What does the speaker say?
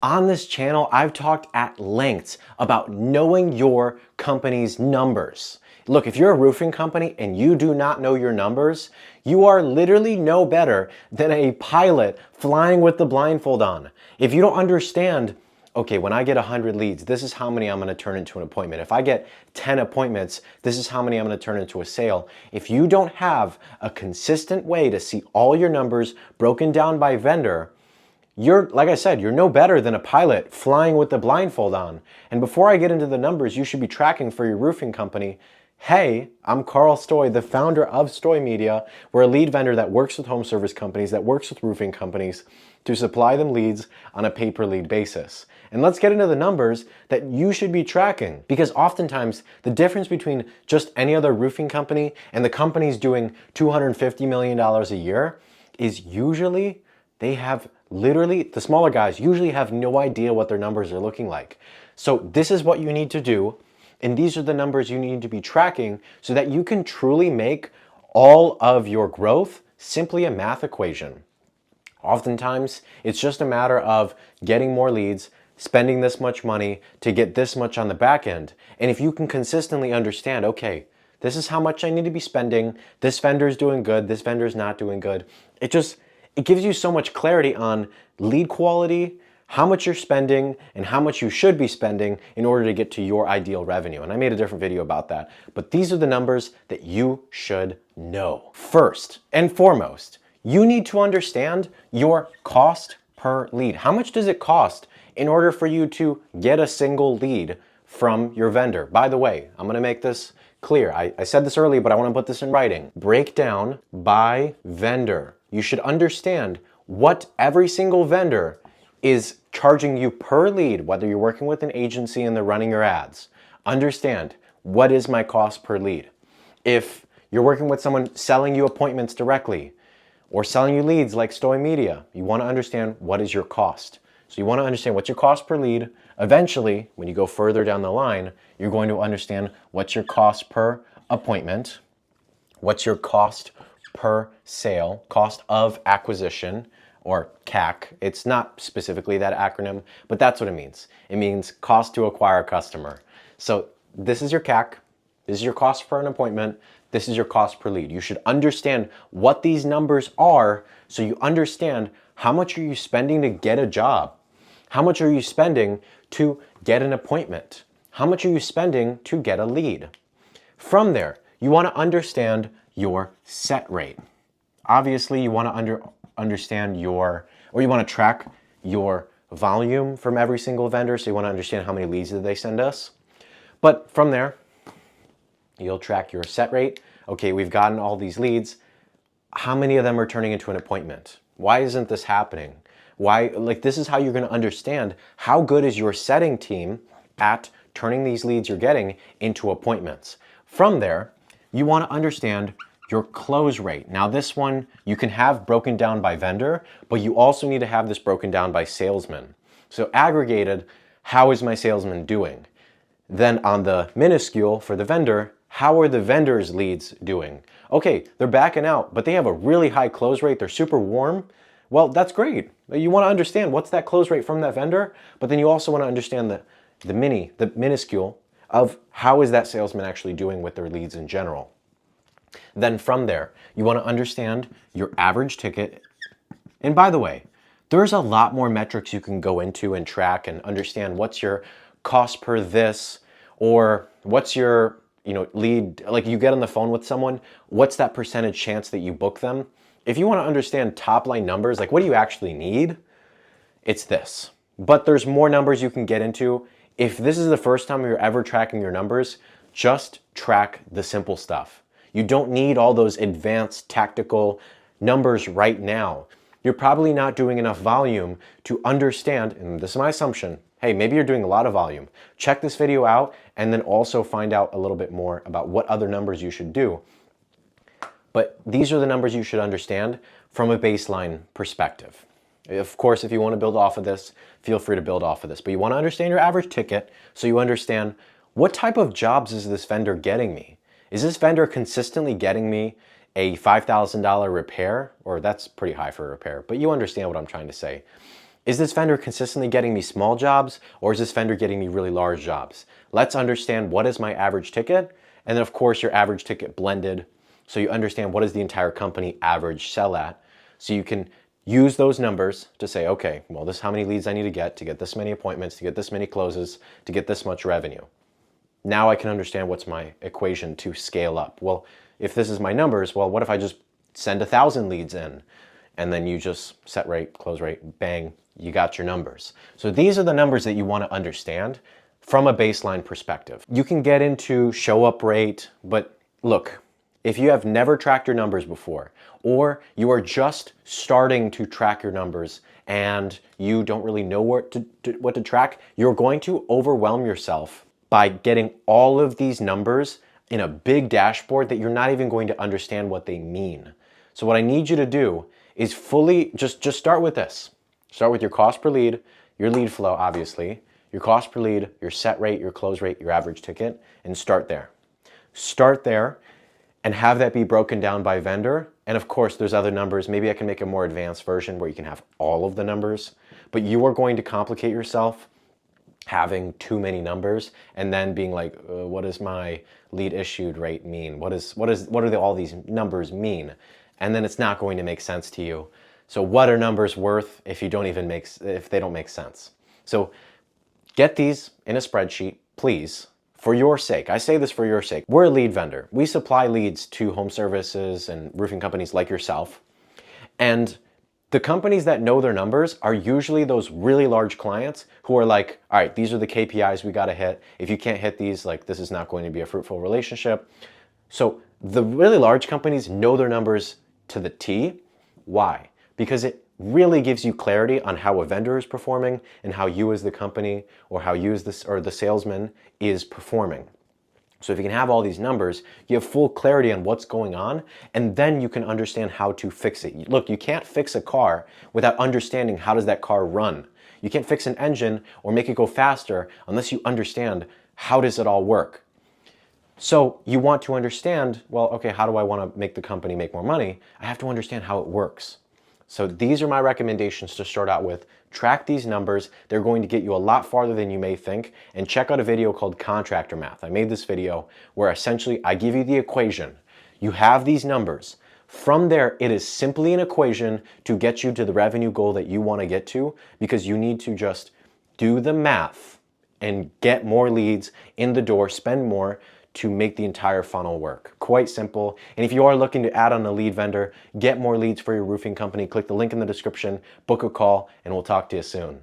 On this channel, I've talked at length about knowing your company's numbers. Look, if you're a roofing company and you do not know your numbers, you are literally no better than a pilot flying with the blindfold on. If you don't understand, okay, when I get 100 leads, this is how many I'm going to turn into an appointment. If I get 10 appointments, this is how many I'm going to turn into a sale. If you don't have a consistent way to see all your numbers broken down by vendor, like I said, you're no better than a pilot flying with the blindfold on. And before I get into the numbers you should be tracking for your roofing company, hey, I'm Carl Stoy, the founder of Stoy Media. We're a lead vendor that works with home service companies, that works with roofing companies to supply them leads on a pay-per-lead basis. And let's get into the numbers that you should be tracking, because oftentimes the difference between just any other roofing company and the companies doing $250 million a year is usually the smaller guys usually have no idea what their numbers are looking like. So this is what you need to do, and these are the numbers you need to be tracking so that you can truly make all of your growth simply a math equation. Oftentimes, it's just a matter of getting more leads, spending this much money to get this much on the back end. And if you can consistently understand, okay, this is how much I need to be spending, this vendor's doing good, this vendor's not doing good, it gives you so much clarity on lead quality, how much you're spending, and how much you should be spending in order to get to your ideal revenue. And I made a different video about that, but these are the numbers that you should know. First and foremost, you need to understand your cost per lead. How much does it cost in order for you to get a single lead from your vendor? By the way, I'm gonna make this clear. I said this earlier, but I wanna put this in writing. Breakdown by vendor. You should understand what every single vendor is charging you per lead, whether you're working with an agency and they're running your ads. Understand, what is my cost per lead? If you're working with someone selling you appointments directly or selling you leads like Stoy Media, you want to understand what is your cost. So you want to understand what's your cost per lead. Eventually, when you go further down the line, you're going to understand what's your cost per appointment, what's your cost per sale, cost of acquisition, or CAC. It's not specifically that acronym, but that's what it means. It means cost to acquire a customer. So this is your CAC, this is your cost per an appointment, this is your cost per lead. You should understand what these numbers are so you understand how much are you spending to get a job? How much are you spending to get an appointment? How much are you spending to get a lead? From there, you want to understand your set rate. Obviously, you want to understand you want to track your volume from every single vendor, so you want to understand how many leads did they send us. But from there, you'll track your set rate. Okay, we've gotten all these leads. How many of them are turning into an appointment? Why isn't this happening? This is how you're going to understand how good is your setting team at turning these leads you're getting into appointments. From there, you want to understand your close rate. Now this one you can have broken down by vendor, but you also need to have this broken down by salesman. So aggregated, how is my salesman doing? Then on the minuscule for the vendor, how are the vendor's leads doing? Okay, they're backing out, but they have a really high close rate, they're super warm. Well, that's great. You want to understand what's that close rate from that vendor, but then you also want to understand the minuscule of how is that salesman actually doing with their leads in general. Then from there, you want to understand your average ticket. And by the way, there's a lot more metrics you can go into and track and understand what's your cost per this, or what's your lead, like you get on the phone with someone, what's that percentage chance that you book them? If you want to understand top line numbers, like what do you actually need? It's this. But there's more numbers you can get into. If this is the first time you're ever tracking your numbers, just track the simple stuff. You don't need all those advanced tactical numbers right now. You're probably not doing enough volume to understand, and this is my assumption, hey, maybe you're doing a lot of volume. Check this video out and then also find out a little bit more about what other numbers you should do. But these are the numbers you should understand from a baseline perspective. Of course, if you want to build off of this, feel free to build off of this. But you want to understand your average ticket so you understand what type of jobs is this vendor getting me? Is this vendor consistently getting me a $5,000 repair? Or that's pretty high for a repair, but you understand what I'm trying to say. Is this vendor consistently getting me small jobs, or is this vendor getting me really large jobs? Let's understand what is my average ticket, and then of course your average ticket blended, so you understand what does the entire company average sell at, so you can use those numbers to say, okay, well, this is how many leads I need to get this many appointments, to get this many closes, to get this much revenue. Now I can understand what's my equation to scale up. Well, if this is my numbers, well, what if I just send 1,000 leads in, and then you just set rate, close rate, bang, you got your numbers. So these are the numbers that you want to understand from a baseline perspective. You can get into show up rate, but look, if you have never tracked your numbers before, or you are just starting to track your numbers and you don't really know what to track, you're going to overwhelm yourself by getting all of these numbers in a big dashboard that you're not even going to understand what they mean. So what I need you to do is fully just start with this. Start with your cost per lead, your lead flow, obviously, your cost per lead, your set rate, your close rate, your average ticket, and start there. Start there and have that be broken down by vendor. And of course, there's other numbers. Maybe I can make a more advanced version where you can have all of the numbers, but you are going to complicate yourself having too many numbers and then being like, what does my lead issued rate mean? What do all these numbers mean? And then it's not going to make sense to you. So what are numbers worth if they don't make sense? So get these in a spreadsheet, please, for your sake. I say this for your sake. We're a lead vendor. We supply leads to home services and roofing companies like yourself. And the companies that know their numbers are usually those really large clients who are like, all right, these are the KPIs we got to hit. If you can't hit these, like, this is not going to be a fruitful relationship. So the really large companies know their numbers to the T. Why? Because it really gives you clarity on how a vendor is performing and how you as the company or how you as the salesman is performing. So if you can have all these numbers, you have full clarity on what's going on, and then you can understand how to fix it. Look, you can't fix a car without understanding how does that car run. You can't fix an engine or make it go faster unless you understand how does it all work. So you want to understand, well, okay, how do I want to make the company make more money? I have to understand how it works. So these are my recommendations to start out with. Track these numbers. They're going to get you a lot farther than you may think. And check out a video called Contractor Math. I made this video where essentially I give you the equation. You have these numbers. From there, it is simply an equation to get you to the revenue goal that you want to get to, because you need to just do the math and get more leads in the door, spend more to make the entire funnel work. Quite simple. And if you are looking to add on a lead vendor, get more leads for your roofing company, click the link in the description, book a call, and we'll talk to you soon.